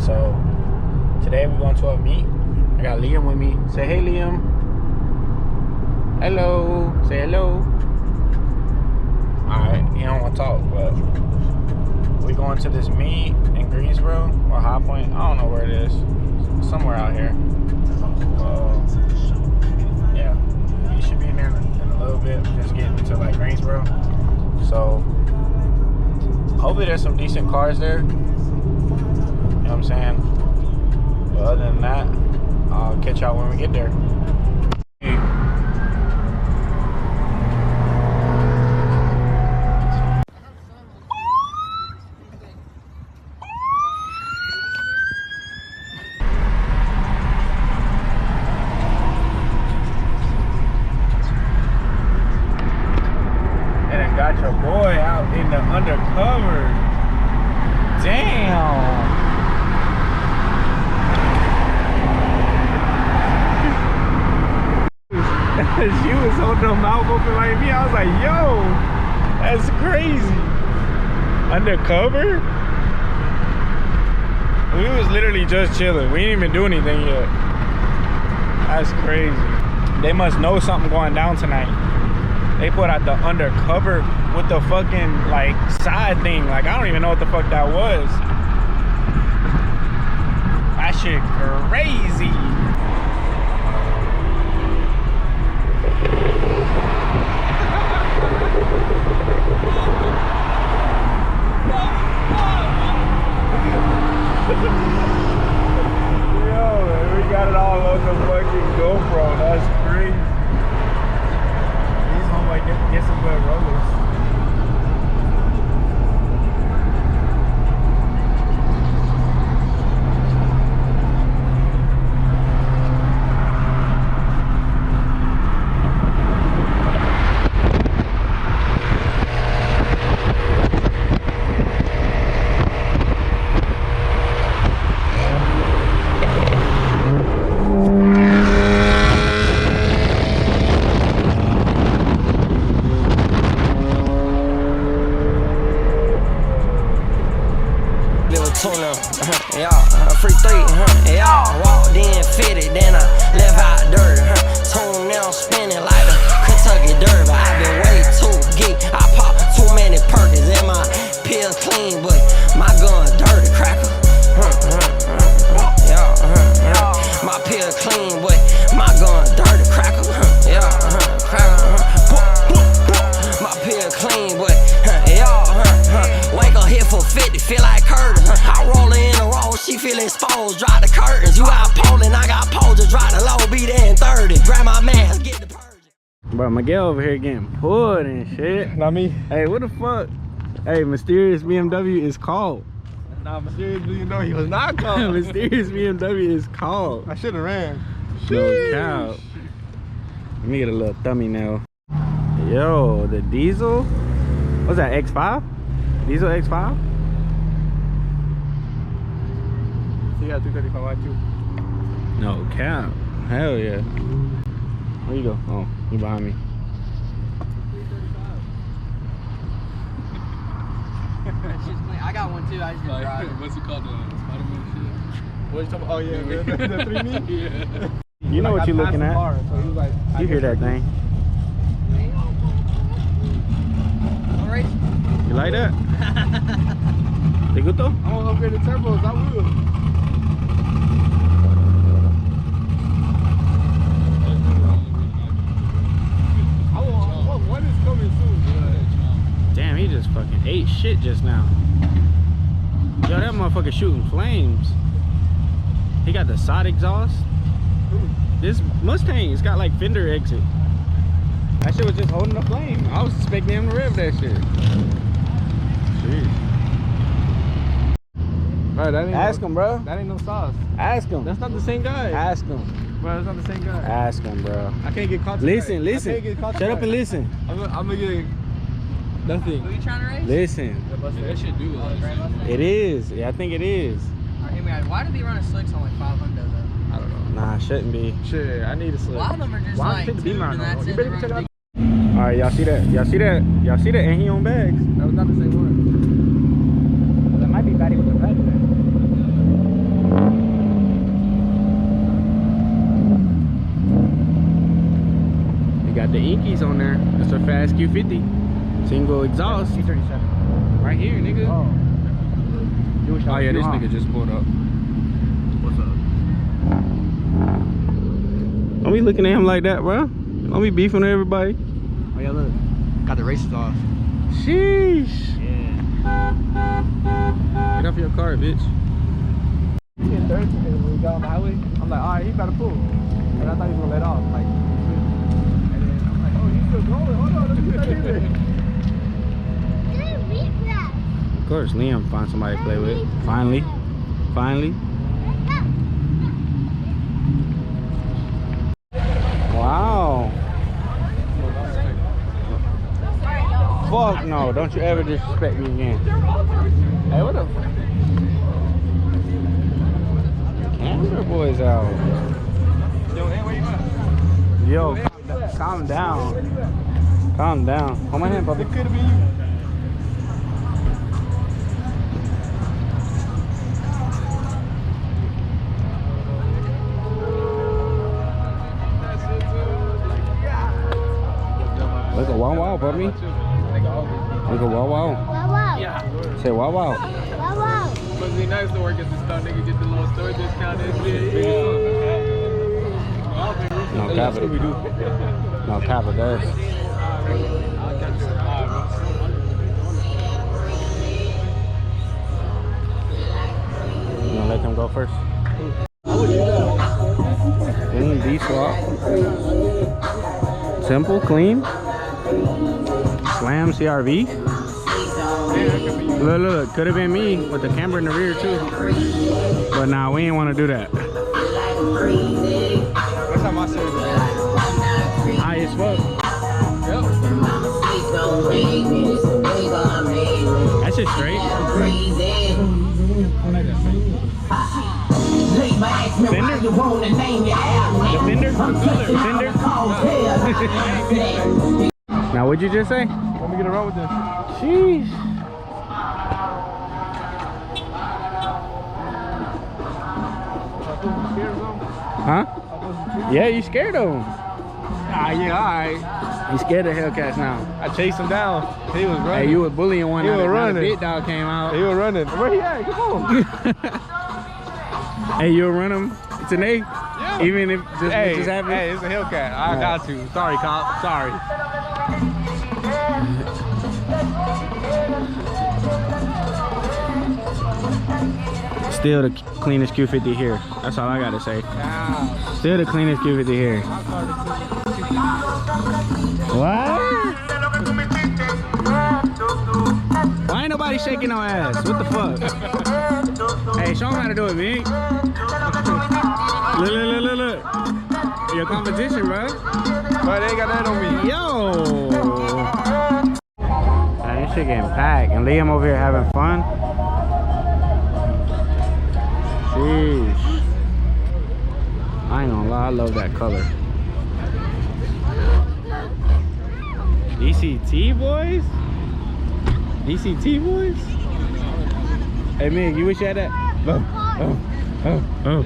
So today we're going to a meet. I got Liam with me. Say hey, Liam. Hello. Say hello. Alright, he don't want to talk, but we're going to this meet in Greensboro or High Point. I don't know where it is. Somewhere out here. Yeah, you should be in there in a little bit. Just getting to like Greensboro. So hopefully there's some decent cars there. You know what I'm saying? But other than that, I'll catch y'all when we get there. Got your boy out in the undercover. Damn. She was holding her mouth open like me. I was like, yo, that's crazy. Undercover? We was literally just chilling. We didn't even do anything yet. That's crazy. They must know something going down tonight. They put out the undercover with the fucking like side thing. Like I don't even know what the fuck that was. That shit crazy. Yo, man, we got it all on the fucking GoPro. That's crazy. Like get some good rollers. Free three, y'all walked in, fitted, then I left out dirty, tune now spinning like the Kentucky Derby. I been way too geek, I pop too many perkins, and my pills clean, but my gun dirty, cracker. My pills clean, but my gun dirty, cracker. Cracker. My pills clean, but wake up here for 50, feel like Curtis. I roll in a roll, she feel exposed, drop the curtains. You got Poland, I got Poland, drop the low, be there in 30. Grab my mask, get the purge. Bro, Miguel over here getting pulled and shit. Not me. Hey, what the fuck? Hey, Mysterious BMW is called. Nah, Mysterious BMW was not called. Mysterious BMW is called. I should have ran. No cow. Let me get a little thumbnail. Yo, the diesel. What's that, X5? Diesel X5? You got 235 too. No cap. Hell yeah. Where you go? Oh, you behind me. I got one too. I just like, what's it called? The Spider-Man shit. What you talking about? Oh yeah, the 3 knee? Yeah. You know what you're looking at. Car, so he was like, you hear that thing. You like that? ¿Te gustó? I'm gonna upgrade the turbos, I will. One is coming soon. Damn, he just fucking ate shit just now. Yo, that motherfucker shooting flames. He got the side exhaust. This Mustang, it's got like fender exit. That shit was just holding the flame. I was expecting him to rev that shit. Jeez. Bro, that ain't Ask him, bro. That ain't no sauce. Ask him. That's not the same guy. Ask him. Bro, that's not the same guy. Ask him, bro. I can't get caught. Listen, I can't get caught. Shut up and listen. I'm gonna get nothing. Who you trying to race? Listen. That shit do It is. Yeah, I think it is. Why do they run a slicks on like 500 though? I don't know. Nah, shouldn't be. Shit, I need a slip. A lot of them are just Why like take the tuned beamer and out? that's You it. better check out. All right, y'all see that? Y'all see that? Y'all see that? And he on bags. That was not the same one. That might be Batty with the red. Yankees on there. It's a fast Q50. Single exhaust. T37. Right here, nigga. Oh. Oh yeah, this nigga just pulled up. What's up? Don't be looking at him like that, bro. Don't be beefing with everybody. Oh yeah, look. Got the races off. Sheesh. Yeah. Get off your car, bitch. He hit 30 when we got on the highway. I'm like, alright, he better pull. And I thought he was gonna let off. Like, and then I'm like, oh, he's still going. Hold on, let me get that in there. Of course, Liam found somebody to play with. Finally. Wow. Fuck no, don't you ever disrespect me again. Hey, what the camera boys out? Yo, calm down. Calm down. Hold my hand, puppy. It could have been you. Look at wow wow, puppy. Look at wow wow. Yeah. Say wow wow. Must be nice to work at the store, nigga. Get the little store discount and shit. No cap it. No cap it does. You gonna let them go first? Clean D swap. Simple, clean. Slam CRV. Look, could have been me with the camera in the rear too. But nah, we ain't want to do that. That's how my service is. High as fuck. Yep. That's just straight. Fender? The Fender? Now, what'd you just say? Let me get around with this. Sheesh. Huh? Yeah, you scared of him. Ah, yeah, alright. You scared of Hellcats now. I chased him down. He was running. Hey, you was bullying one. He was running. The big dog came out. He was running. Where he at? Come on. Hey, you'll run him today? Yeah. Even if this Hey, just happened? hey, it's a Hellcat. I got to. Sorry, cop. Sorry. Still the cleanest Q50 here. That's all I gotta say. Still the cleanest Q50 here. What? Why ain't nobody shaking no ass? What the fuck? Hey, show them how to do it, big. Look. Your competition, bro. But they ain't got that on me. Yo. Man, this shit getting packed. And Liam over here having fun. Sheesh. I ain't gonna lie, I love that color. DCT boys? DCT boys? Hey Mig, you wish you had that? Oh.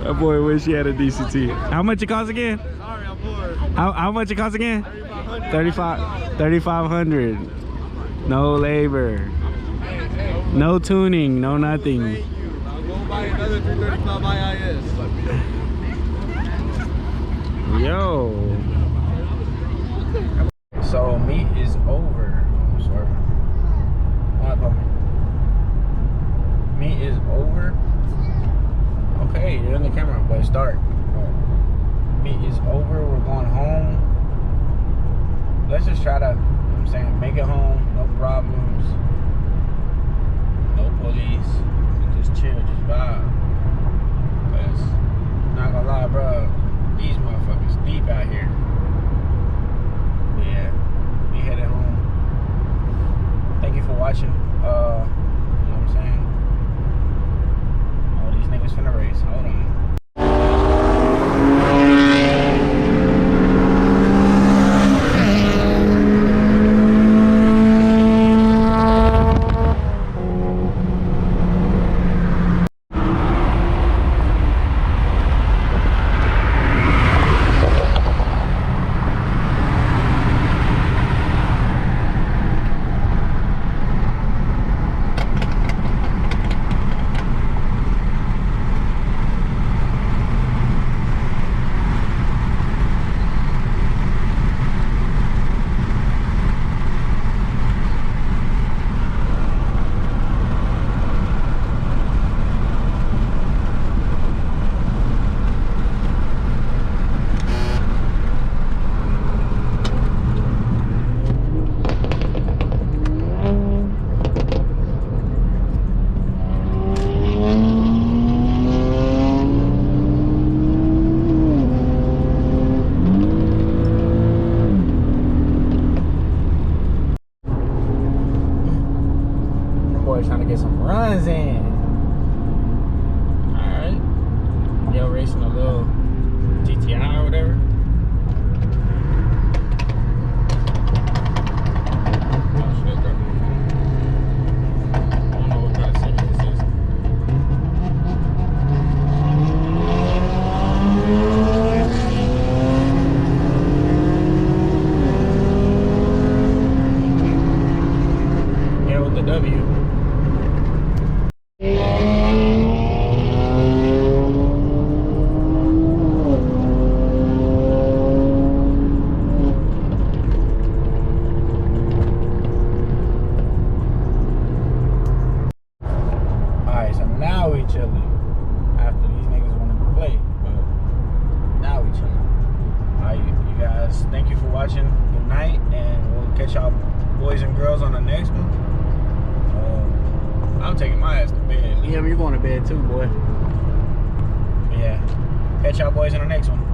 That boy wish he had a DCT. How much it costs again? Sorry, I'm bored. How much it costs again? 3,500. No labor. No tuning, no nothing. Thank you. I'll go buy another 335 IIS. Yo. So meet is over. I'm sorry. What happened? Meet is over. Okay, you're in the camera, but start. Meet is over. We're going home. Let's just try to, you know what I'm saying, make it home. No problems. No police. Just chill, just vibe. Cause, not gonna lie, bro. These motherfuckers deep out here. Yeah, we headed home. Thank you for watching. You know what I'm saying? All these niggas finna race. Hold on. boys trying to get some runs in. Alright. Yo, racing a little GTI or whatever. Thank you for watching. Good night, and we'll catch y'all boys and girls on the next one. I'm taking my ass to bed. Yeah, but you're going to bed too, boy. Yeah. Catch y'all boys in the next one.